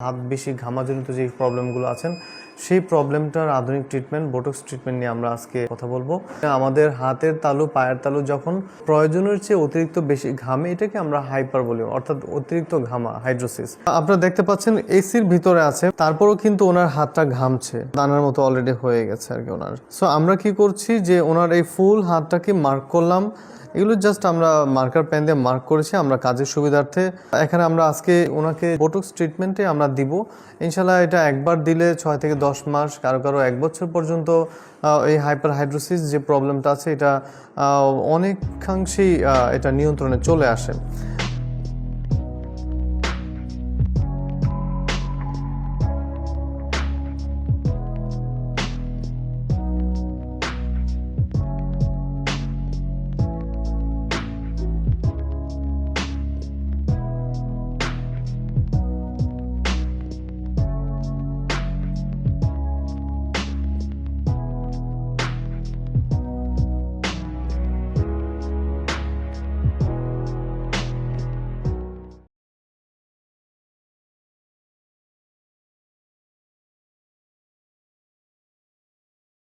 হাত বেশি ঘামাজনিত যে প্রবলেমগুলো আছেন সেই প্রবলেমটার আধুনিক ট্রিটমেন্ট বোটক্স ট্রিটমেন্ট নিয়ে আমরা আজকে কথা বলবো। আমাদের হাতের তালু পায়ের তালু যখন প্রয়োজনের চেয়ে অতিরিক্ত বেশি ঘামে এটাকে আমরা হাইপার বলি, অর্থাৎ অতিরিক্ত ঘামা, হাইড্রোসিস। আপনারা দেখতে পাচ্ছেন এসির ভিতরে আছে, তারপরও কিন্তু ওনার হাতটা ঘামছে, দানার মতো অলরেডি হয়ে গেছে আর কি ওনার। সো আমরা কি করছি যে ওনার এই ফুল হাতটাকে মার্ক করলাম, এগুলো জাস্ট আমরা মার্কার পেন দিয়ে মার্ক করেছি আমরা কাজের সুবিধার্থে। এখানে আমরা আজকে ওনাকে বোটক্স ট্রিটমেন্টে আমরা দিব ইনশাল্লাহ। এটা একবার দিলে 6 থেকে 10 মাস, কারো কারো 1 বছর পর্যন্ত এই হাইপার হাইড্রোসিস যে প্রবলেমটা আছে এটা অনেকাংশেই এটা নিয়ন্ত্রণে চলে আসে।